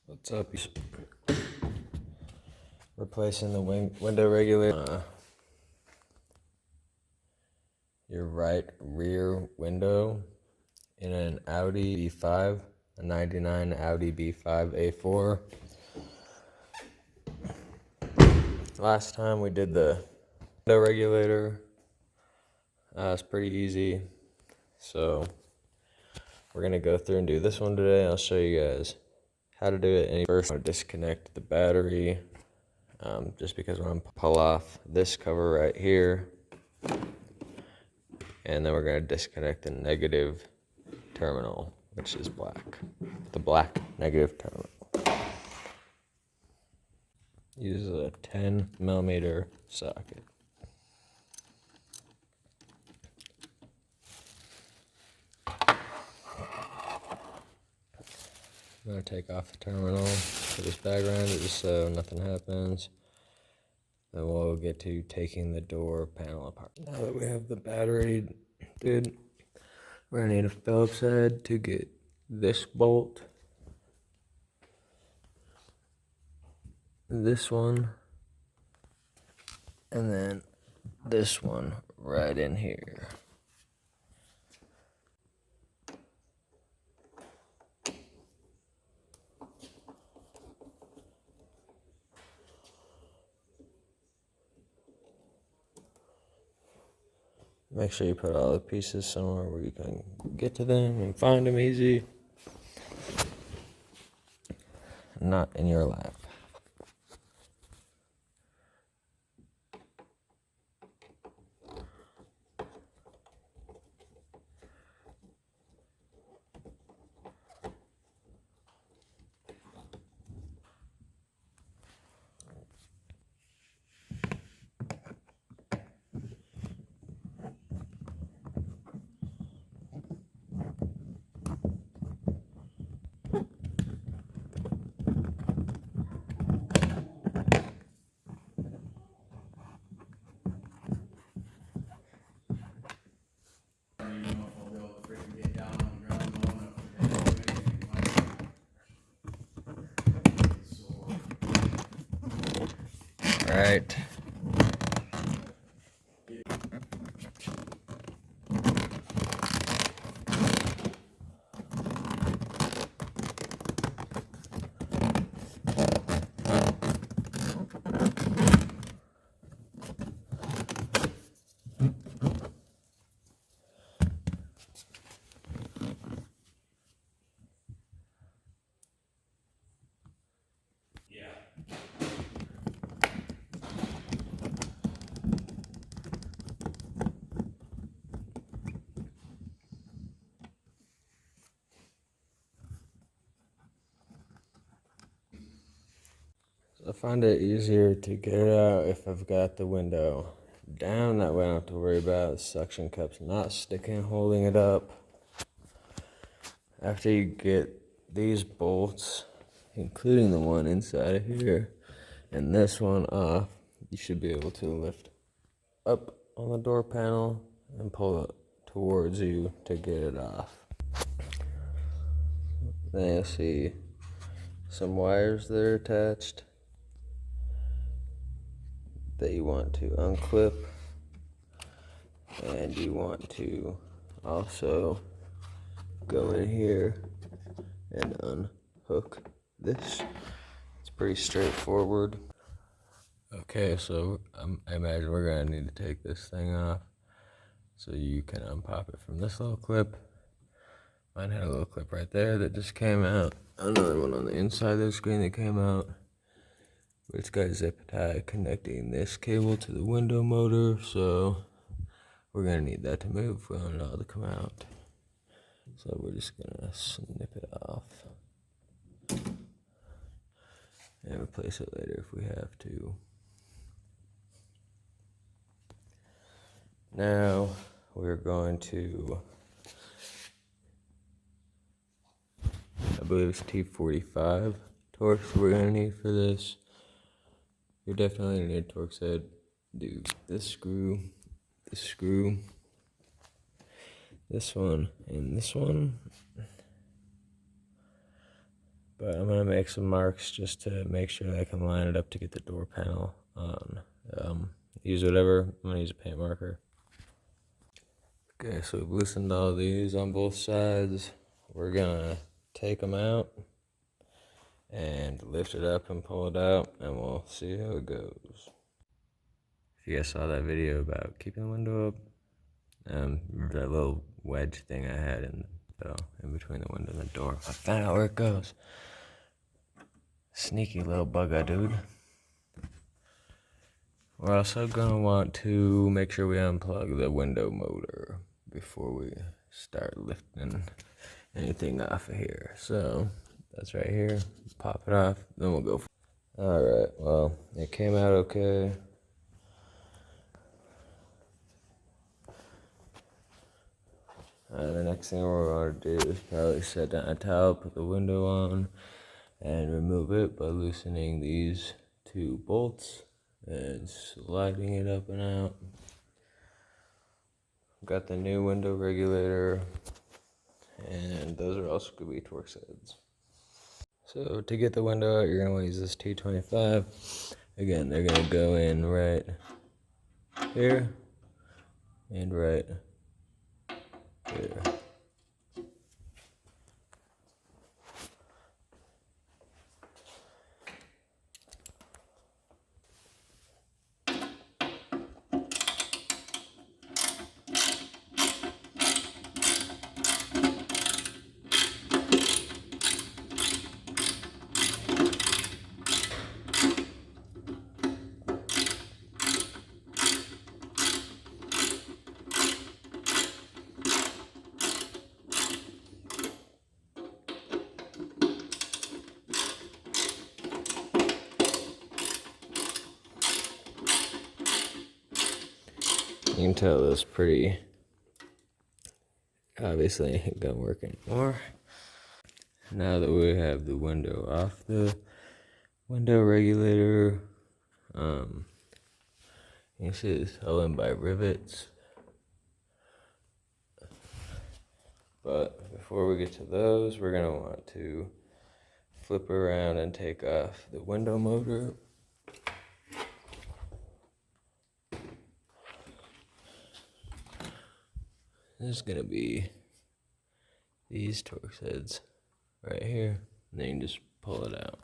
What's up? Replacing the window regulator. Your right rear window in an Audi B5, a 99 Audi B5 A4. Last time we did the window regulator. It's pretty easy. So we're going to go through and do this one today. I'll show you guys how to do it. And first, I'm going to disconnect the battery. Just because we're going to pull off this cover right here. And then we're going to disconnect the negative terminal, which is black. The black negative terminal. Use a 10mm socket. I'm going to take off the terminal for this bag around it just so nothing happens. Then we'll get to taking the door panel apart. Now that we have the battery, we're going to need a Phillips head to get this bolt, this one, and then this one right in here. Make sure you put all the pieces somewhere where you can get to them and find them easy. Not in your lap. Right. I find it easier to get it out if I've got the window down. That way I don't have to worry about the suction cups not sticking, holding it up. After you get these bolts, including the one inside of here, and this one off, you should be able to lift up on the door panel and pull it towards you to get it off. Then you'll see some wires that are attached that you want to unclip, and you want to also go in here and unhook this. It's pretty straightforward. Okay, so I imagine we're gonna need to take this thing off, so you can unpop it from this little clip. Mine had a little clip right there that just came out. Another one on the inside of the screen that came out. It's got a zip tie connecting this cable to the window motor, so we're gonna need that to move if we want it all to come out. So we're just gonna snip it off and replace it later if we have to. Now we're going to, I believe it's T45 Torx we're gonna need for this. You're definitely gonna need a Torx head. Do this screw, this one, and this one. But I'm gonna make some marks just to make sure that I can line it up to get the door panel on. Use whatever, I'm gonna use a paint marker. Okay, so we've loosened all these on both sides. We're gonna take them out and lift it up and pull it out, and we'll see how it goes. If you guys saw that video about keeping the window up, that little wedge thing I had in between the window and the door, I found out where it goes. Sneaky little bugger, dude. We're also gonna want to make sure we unplug the window motor before we start lifting anything off of here. So that's right here. Pop it off, then we'll go. Alright, well, it came out okay. The next thing we're going to do is probably set down a towel, put the window on, and remove it by loosening these two bolts and sliding it up and out. Got the new window regulator, and those are also going to be Torx heads. So to get the window out, you're going to want to use this T25. Again, they're going to go in right here and right here. You can tell this pretty obviously ain't gonna work anymore. Now that we have the window off the window regulator, you see it's held in by rivets. But before we get to those, we're gonna want to flip around and take off the window motor. There's gonna be these Torx heads right here, and then you can just pull it out.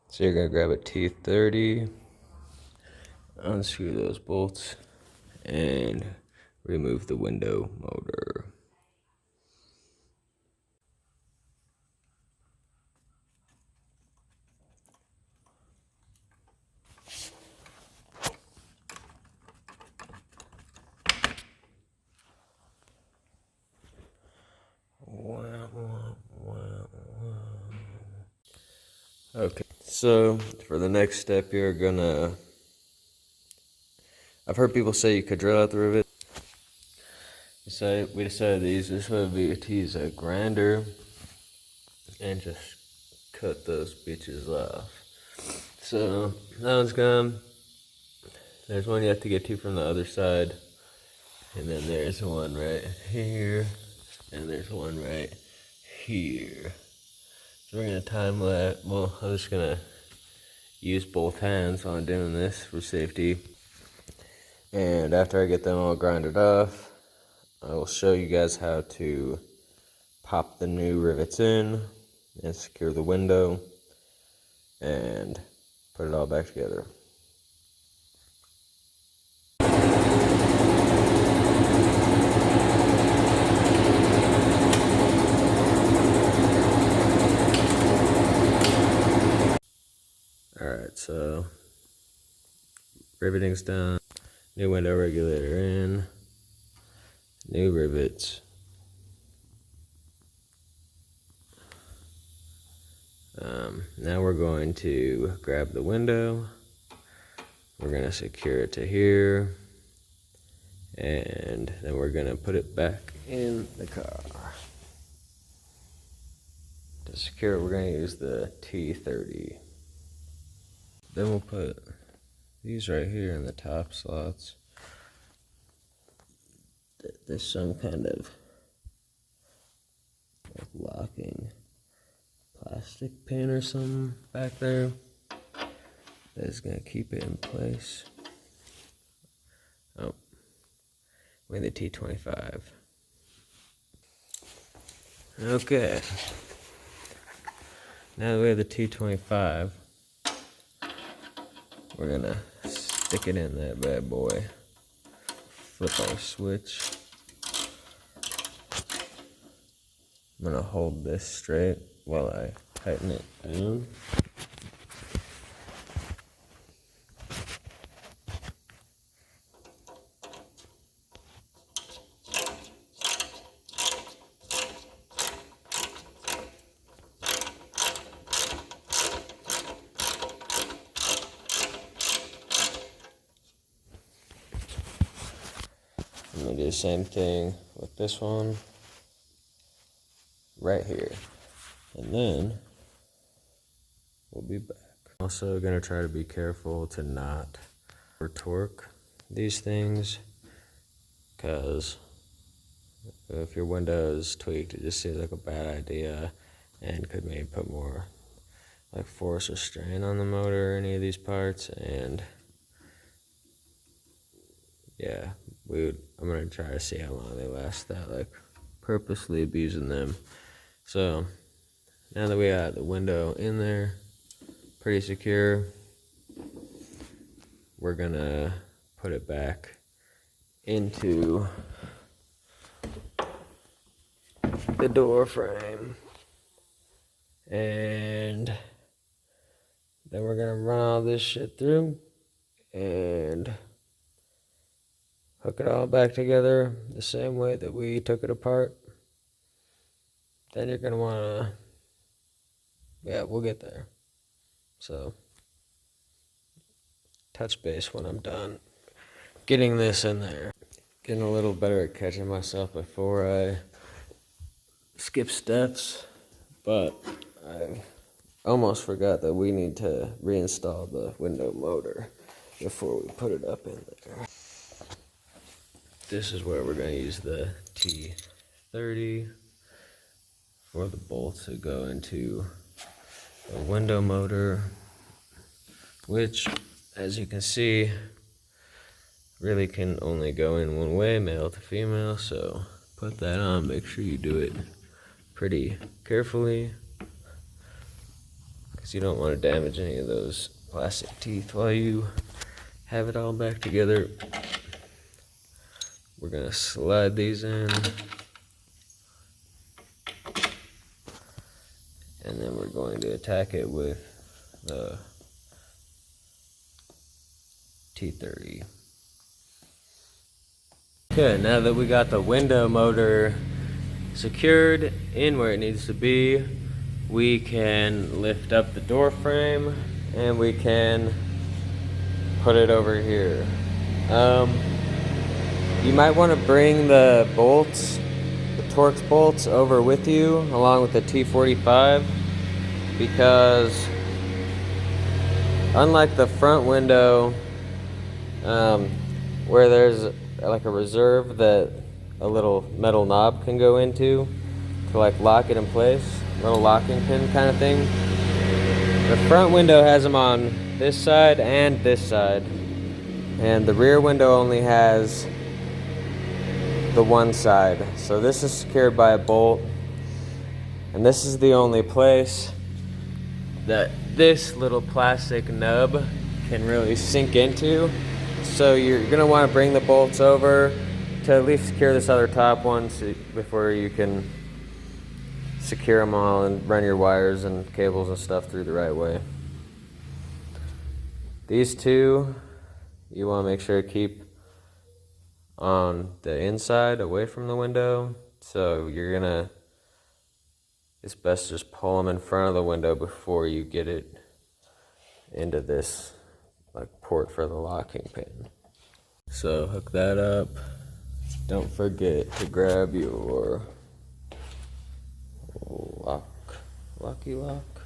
So you're gonna grab a T30, unscrew those bolts, and remove the window motor. Okay, so for the next step, you're gonna, I've heard people say you could drill out the rivet. So we decided this would be to use a grinder and just cut those bitches off. So that one's gone. There's one you have to get to from the other side, and then there's one right here, and there's one right here. So we're gonna time lapse. Well, I'm just gonna use both hands while I'm doing this for safety. And after I get them all grinded off, I will show you guys how to pop the new rivets in and secure the window and put it all back together. Alright, so riveting's done, new window regulator in, new rivets. Now we're going to grab the window, we're going to secure it to here, and then we're going to put it back in the car. To secure it, we're going to use the T30. Then we'll put these right here in the top slots. There's some kind of locking plastic pin or something back there that is going to keep it in place. Oh, with the T25. Okay. Now that we have the T25, we're going to stick it in that bad boy. Flip our switch. I'm going to hold this straight while I tighten it down. I'm going to do the same thing with this one right here. And then we'll be back. Also going to try to be careful to not torque these things, because if your window is tweaked, it just seems like a bad idea and could maybe put more like force or strain on the motor or any of these parts. And yeah, I'm gonna try to see how long they last without like purposely abusing them. So now that we got the window in there pretty secure, we're gonna put it back into the door frame, and then we're gonna run all this shit through and hook it all back together the same way that we took it apart. Then you're gonna wanna, yeah, we'll get there. So touch base when I'm done getting this in there. Getting a little better at catching myself before I skip steps, but I almost forgot that we need to reinstall the window motor before we put it up in there. This is where we're going to use the T30 for the bolts to go into the window motor, which, as you can see, really can only go in one way, male to female. So put that on, make sure you do it pretty carefully, because you don't want to damage any of those plastic teeth while you have it all back together. We're going to slide these in, and then we're going to attack it with the T30. Okay, now that we got the window motor secured in where it needs to be, we can lift up the door frame and we can put it over here. You might want to bring the bolts, the Torx bolts, over with you along with the T45, because unlike the front window, where there's like a reserve that a little metal knob can go into to like lock it in place, little locking pin kind of thing, the front window has them on this side and this side, and the rear window only has the one side. So this is secured by a bolt, and this is the only place that this little plastic nub can really sink into. So you're gonna want to bring the bolts over to at least secure this other top one before you can secure them all and run your wires and cables and stuff through the right way. These two, you want to make sure to keep on the inside away from the window. So it's best to just pull them in front of the window before you get it into this like port for the locking pin. So hook that up. Don't forget to grab your locky lock.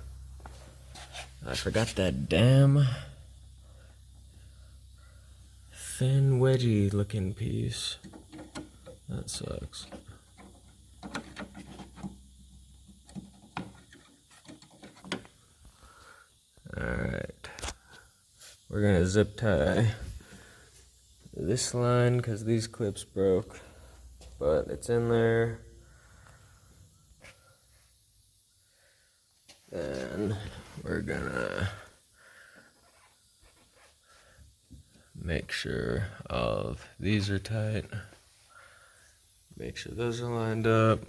I forgot that damn thin wedgy looking piece. That sucks. Alright, we're gonna zip tie this line because these clips broke, but it's in there. Then we're gonna make sure all of these are tight. Make sure those are lined up.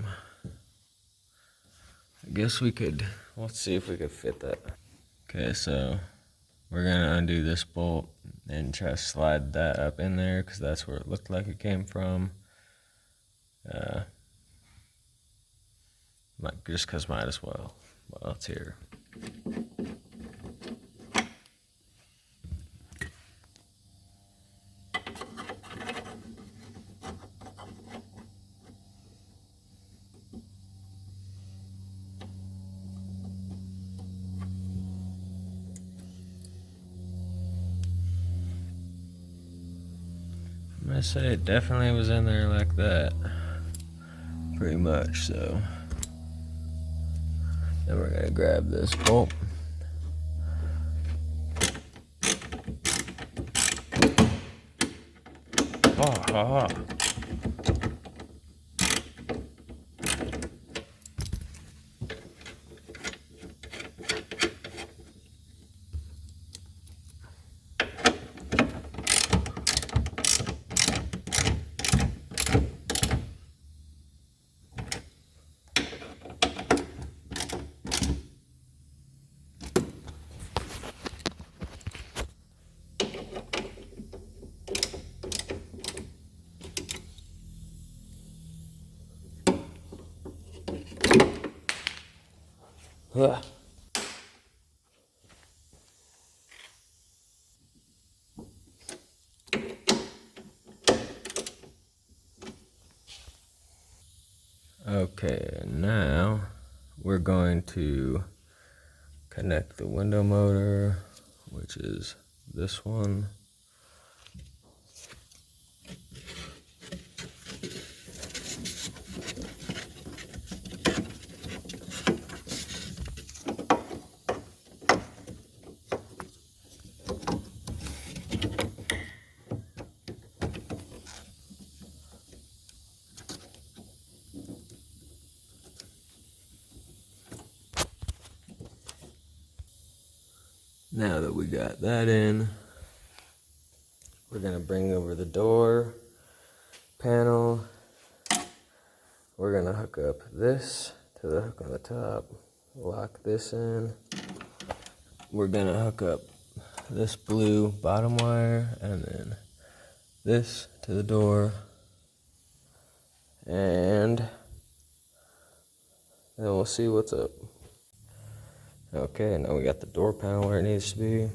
I guess we could, let's see if we could fit that. Okay, so we're gonna undo this bolt and try to slide that up in there because that's where it looked like it came from. Just because might as well while it's here. I'm gonna say it definitely was in there like that. Pretty much, so. Then we're gonna grab this bolt. Oh. Ugh. Okay, now we're going to connect the window motor, which is this one. Now that we got that in, we're gonna bring over the door panel. We're gonna hook up this to the hook on the top, lock this in. We're gonna hook up this blue bottom wire and then this to the door. And then we'll see what's up. Okay, now we got the door panel where it needs to be.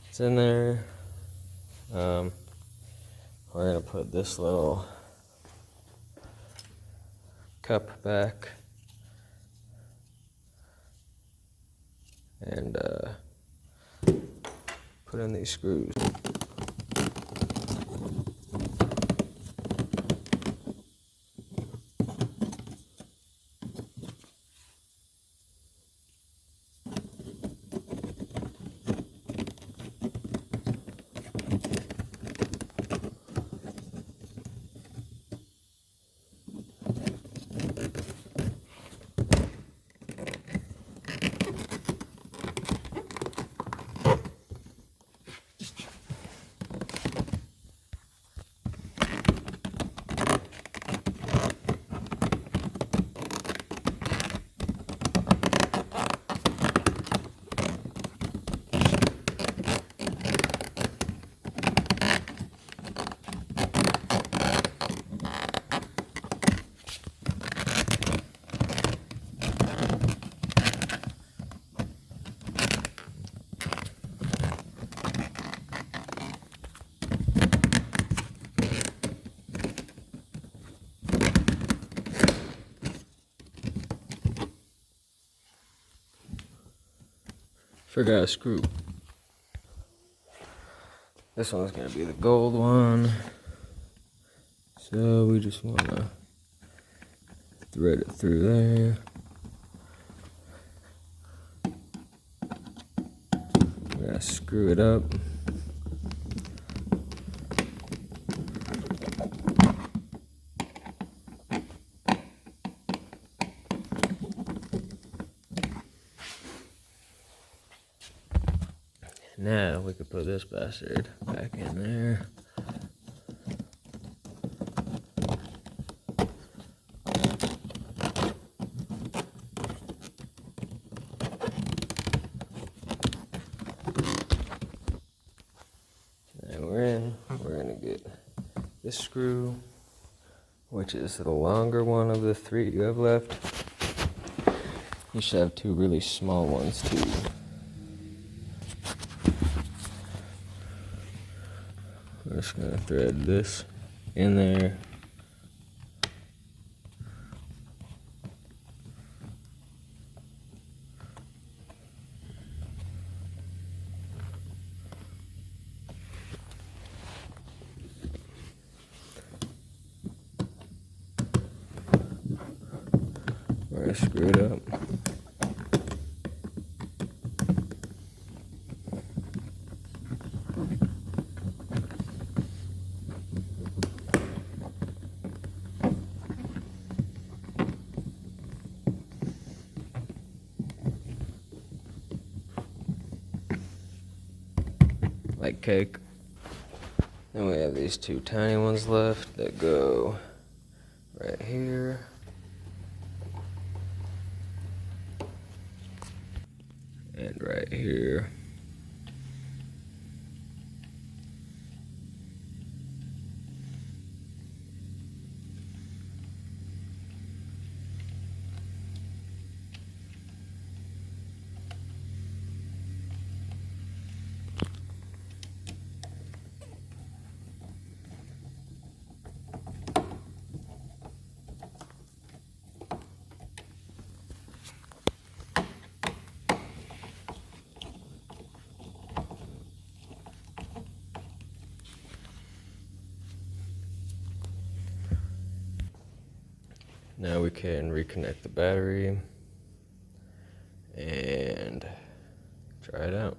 It's in there. We're gonna put this little cup back and put in these screws. Forgot a screw. This one's gonna be the gold one. So we just wanna thread it through there. screw it up. Now we could put this bastard back in there. And we're in. We're gonna get this screw, which is the longer one of the 3 you have left. You should have 2 really small ones too. We're just gonna thread this in there. We're gonna screw it up. Like cake. Then we have these 2 tiny ones left that go right here. And right here. Now we can reconnect the battery and try it out.